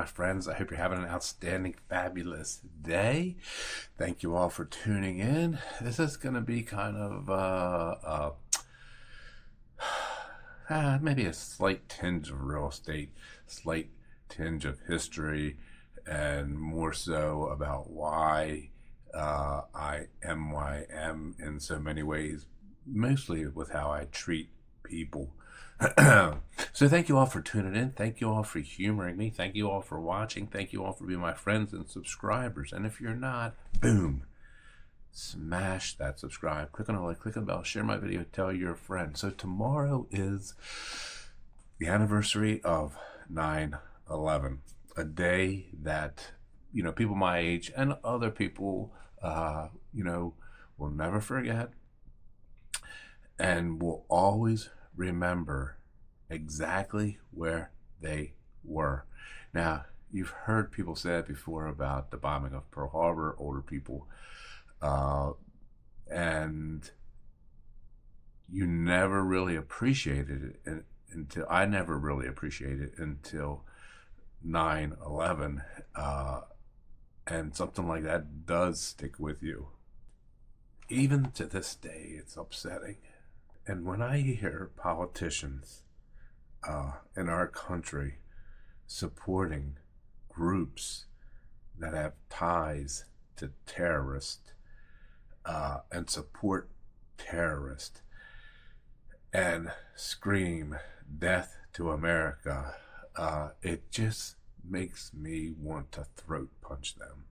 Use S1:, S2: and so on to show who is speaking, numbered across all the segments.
S1: my friends. I hope you're having an outstanding, fabulous day. Thank you all for tuning in. This is going to be kind of maybe a slight tinge of real estate, slight tinge of history, and more so about why I am why I am in so many ways, mostly with how I treat people. So thank you all for tuning in. Thank you all for humoring me. Thank you all for watching. Thank you all for being my friends and subscribers. And if you're not, boom, smash that subscribe. Click on the like, click on the bell, share my video, tell your friend. So tomorrow is the anniversary of 9/11, a day that, people my age and other people, will never forget and will always remember exactly where they were. Now, you've heard people say it before about the bombing of Pearl Harbor, older people, and you never really appreciated it until I never really appreciated it until 9/11, and something like that does stick with you. Even to this day, it's upsetting. And when I hear politicians in our country supporting groups that have ties to terrorists and support terrorists and scream death to America, it just makes me want to throat punch them.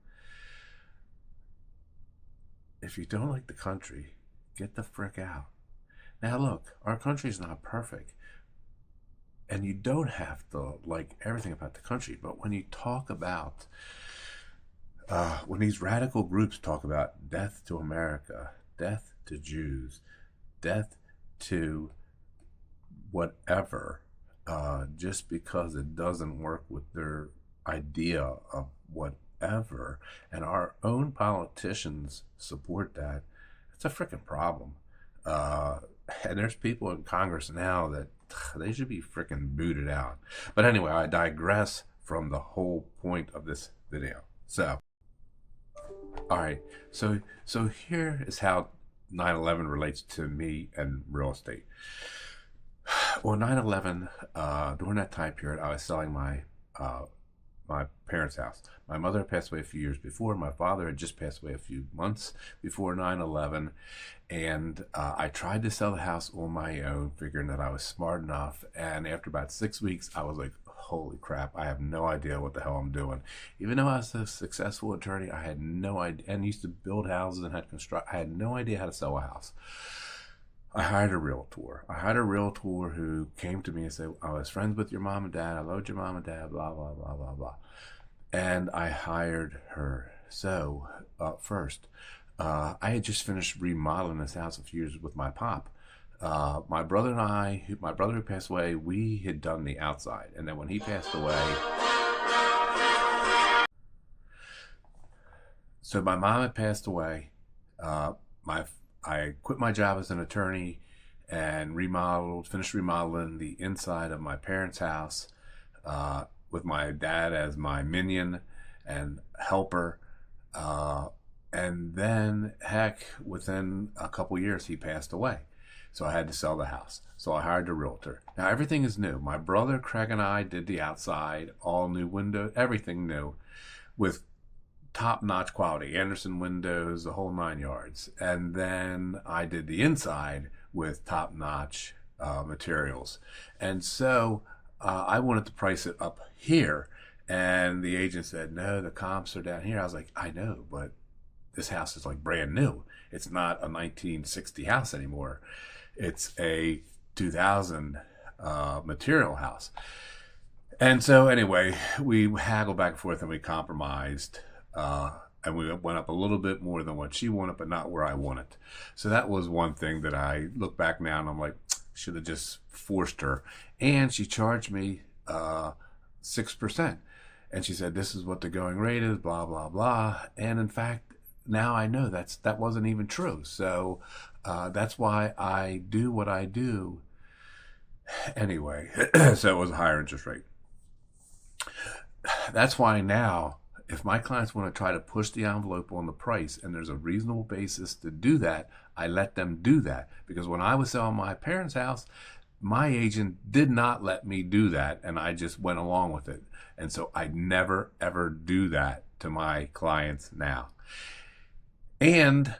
S1: If you don't like the country, get the frick out. Now look, our country's not perfect, and you don't have to like everything about the country, but when you talk about, when these radical groups talk about death to America, death to Jews, death to whatever, just because it doesn't work with their idea of whatever, and our own politicians support that, it's a freaking problem. And there's people in Congress now that they should be freaking booted out. But anyway, I digress from the whole point of this video. So, all right. So here is how 9/11 relates to me and real estate. Well, 9/11, during that time period, I was selling my parents' house. My mother had passed away a few years before. My father had just passed away a few months before 9/11. And I tried to sell the house on my own, figuring that I was smart enough. And after about 6 weeks, I was like, holy crap, I have no idea what the hell I'm doing. Even though I was a successful attorney, I had no idea, and used to build houses and I had no idea how to sell a house. I hired a realtor. Who came to me and said, I was friends with your mom and dad. I loved your mom and dad, blah, blah, blah, blah, blah. And I hired her. So, first, I had just finished remodeling this house a few years with my pop. My brother who passed away, we had done the outside. And then when he passed away, so my mom had passed away. I quit my job as an attorney and finished remodeling the inside of my parents' house, with my dad as my minion and helper. And then, heck, within a couple years, he passed away. So I had to sell the house. So I hired a realtor. Now, everything is new. My brother, Craig, and I did the outside, all new window, everything new, with top-notch quality, Anderson windows, the whole 9 yards. And then I did the inside with top-notch materials. And so I wanted to price it up here. And the agent said, no, the comps are down here. I was like, I know, but this house is like brand new. It's not a 1960 house anymore. It's a 2000 material house. And so anyway, we haggled back and forth and we compromised. And we went up a little bit more than what she wanted, but not where I wanted. So that was one thing that I look back now and I'm like, should have just forced her. And she charged me 6%. And she said, this is what the going rate is, blah, blah, blah. And in fact, now I know that wasn't even true. So that's why I do what I do anyway. So it was a higher interest rate. That's why now, if my clients want to try to push the envelope on the price and there's a reasonable basis to do that, I let them do that. Because when I was selling my parents' house, my agent did not let me do that, and I just went along with it. And so I never ever do that to my clients now. And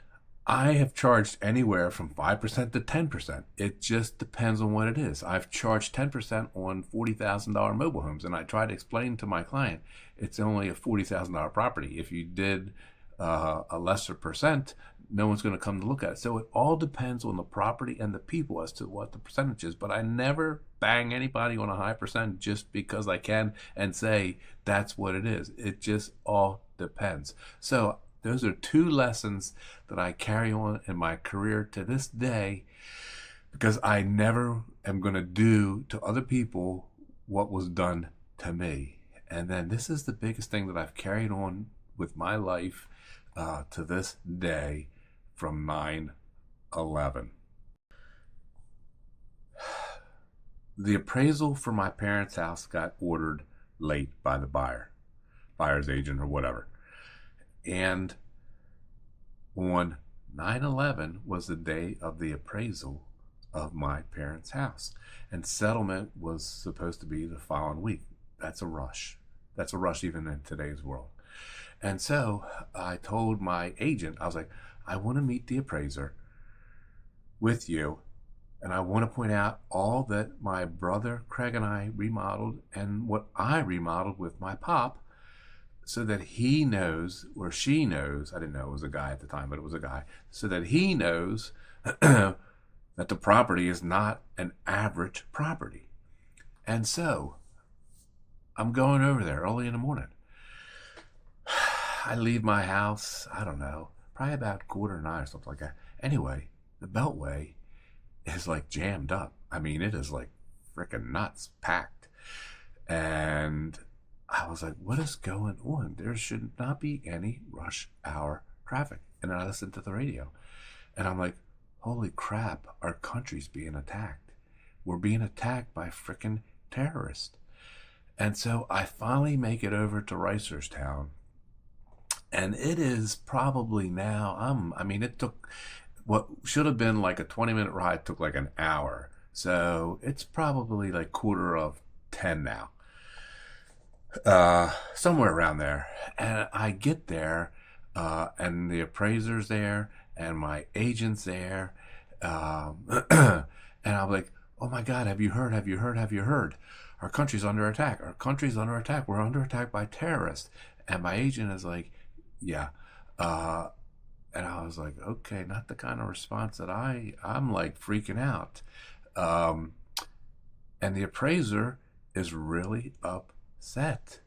S1: I have charged anywhere from 5% to 10%. It just depends on what it is. I've charged 10% on $40,000 mobile homes, and I try to explain to my client it's only a $40,000 property. If you did a lesser percent, no one's going to come to look at it. So it all depends on the property and the people as to what the percentage is. But I never bang anybody on a high percent just because I can and say that's what it is. It just all depends. So those are two lessons that I carry on in my career to this day, because I never am going to do to other people what was done to me. And then this is the biggest thing that I've carried on with my life to this day from 9/11. The appraisal for my parents' house got ordered late by the buyer's agent or whatever. And on 9/11 was the day of the appraisal of my parents' house. And settlement was supposed to be the following week. That's a rush. That's a rush even in today's world. And so I told my agent, I was like, I want to meet the appraiser with you. And I want to point out all that my brother Craig and I remodeled and what I remodeled with my pop, so that he knows, or she knows, I didn't know it was a guy at the time, but it was a guy, so that he knows that the property is not an average property. And so I'm going over there early in the morning. I leave my house, I don't know, probably about 8:45 or something like that. Anyway, the Beltway is like jammed up. I mean, it is like freaking nuts, packed. And I was like, what is going on? There should not be any rush hour traffic. And then I listened to the radio. And I'm like, holy crap, our country's being attacked. We're being attacked by freaking terrorists. And so I finally make it over to Reisterstown. And it is probably now, it took what should have been like a 20-minute ride, took like an hour. So it's probably like 9:45 now. Somewhere around there. And I get there, and the appraiser's there, and my agent's there, and I'm like, oh my God, have you heard? Have you heard? Have you heard? Our country's under attack. Our country's under attack. We're under attack by terrorists. And my agent is like, yeah. And I was like, okay, not the kind of response that I'm like freaking out. And the appraiser is really upset.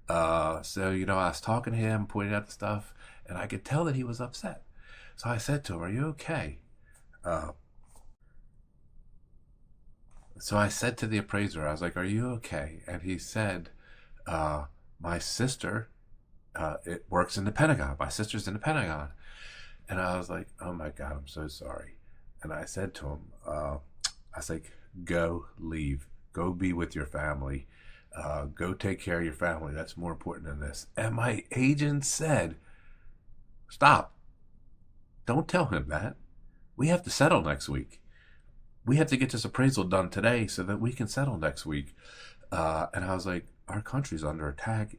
S1: So, I was talking to him, pointing out the stuff, and I could tell that he was upset. So I said to him, are you okay? So I said to the appraiser, I was like, are you okay? And he said, my sister, it works in the Pentagon. My sister's in the Pentagon. And I was like, oh my God, I'm so sorry. And I said to him, I was like, go leave. Go be with your family. Go take care of your family. That's more important than this. And my agent said, stop. Don't tell him that. We have to settle next week. We have to get this appraisal done today so that we can settle next week. And I was like, our country's under attack.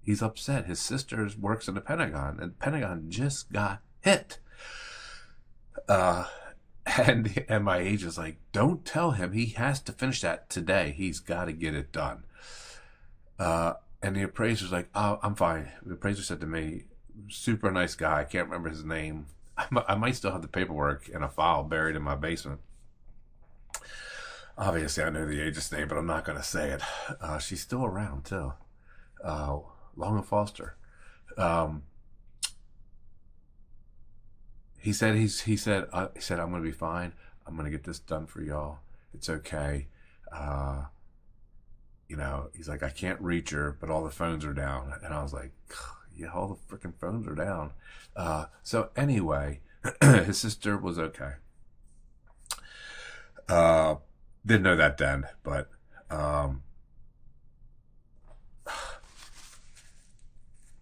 S1: He's upset. His sister works in the Pentagon, and the Pentagon just got hit. And my agent's like, don't tell him. He has to finish that today. He's got to get it done. And the appraiser's like, oh, I'm fine. The appraiser said to me, super nice guy. I can't remember his name. I might still have the paperwork in a file buried in my basement. Obviously, I know the agent's name, but I'm not going to say it. She's still around, too. Long and Foster. He said, I'm going to be fine. I'm going to get this done for y'all. It's okay. He's like, I can't reach her, but all the phones are down. And I was like, yeah, all the freaking phones are down. So anyway, his sister was okay. Didn't know that then, but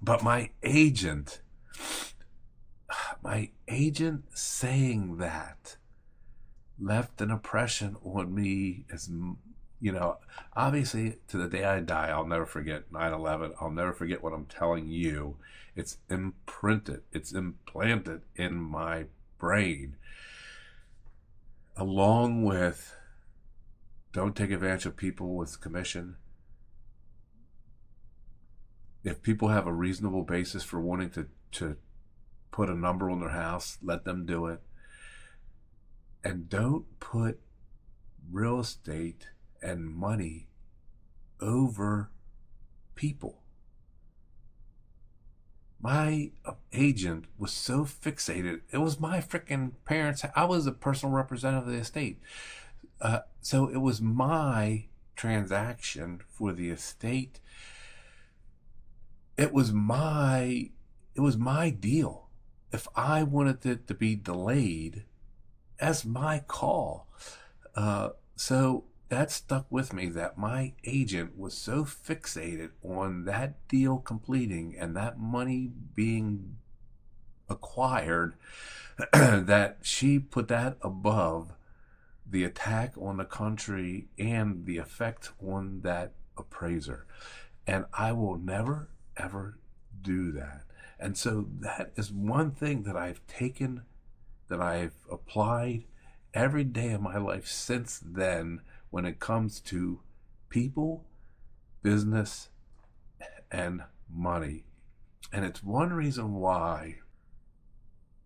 S1: But my agent saying that left an impression on me as, obviously to the day I die, I'll never forget 9/11. I'll never forget what I'm telling you. It's imprinted, it's implanted in my brain, along with don't take advantage of people with commission. If people have a reasonable basis for wanting to put a number on their house, let them do it. And don't put real estate and money over people. My agent was so fixated. It was my freaking parents. I was a personal representative of the estate. So it was my transaction for the estate. It was my deal. If I wanted it to be delayed, that's my call. So that stuck with me, that my agent was so fixated on that deal completing and that money being acquired that she put that above the attack on the country and the effect on that appraiser. And I will never, ever do that. And so that is one thing that I've taken, that I've applied every day of my life since then when it comes to people, business, and money. And it's one reason why,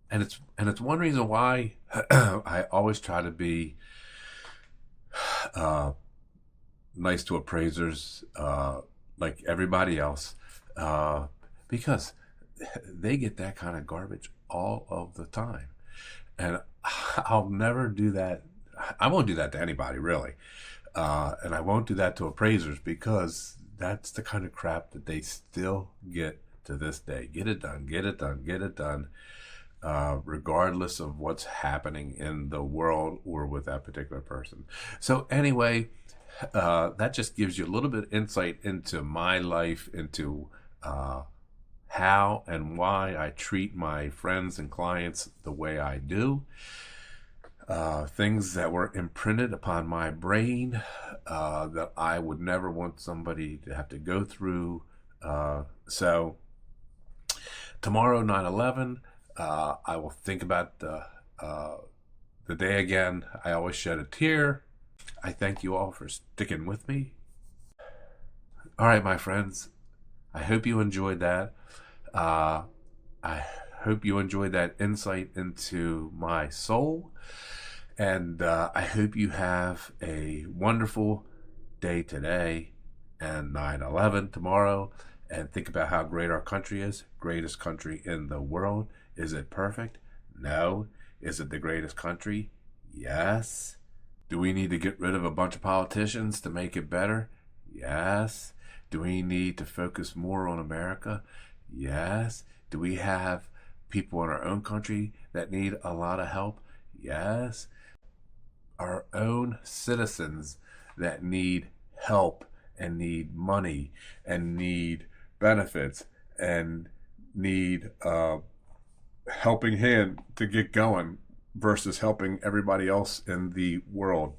S1: it's one reason why I always try to be nice to appraisers, like everybody else, because they get that kind of garbage all of the time. And I'll never do that. I won't do that to anybody, really. And I won't do that to appraisers, because that's the kind of crap that they still get to this day. Get it done, get it done, get it done, regardless of what's happening in the world or with that particular person. So anyway, that just gives you a little bit of insight into my life, into how and why I treat my friends and clients the way I do. Things that were imprinted upon my brain that I would never want somebody to have to go through. So tomorrow, 9/11, I will think about the day again. I always shed a tear. I thank you all for sticking with me. All right, my friends, I hope you enjoyed that. I hope you enjoyed that insight into my soul. And I hope you have a wonderful day today and 9/11 tomorrow. And think about how great our country is. Greatest country in the world. Is it perfect? No. Is it the greatest country? Yes. Do we need to get rid of a bunch of politicians to make it better? Yes. Do we need to focus more on America? Yes. Do we have people in our own country that need a lot of help? Yes. Our own citizens that need help and need money and need benefits and need helping hand to get going versus helping everybody else in the world.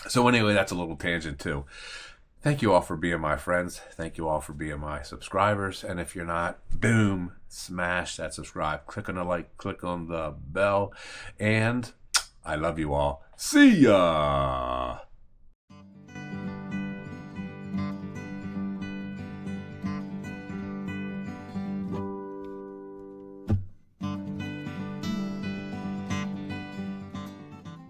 S1: So anyway, that's a little tangent too. Thank you all for being my friends. Thank you all for being my subscribers. And if you're not, boom, smash that subscribe. Click on the like, click on the bell. And I love you all. See ya!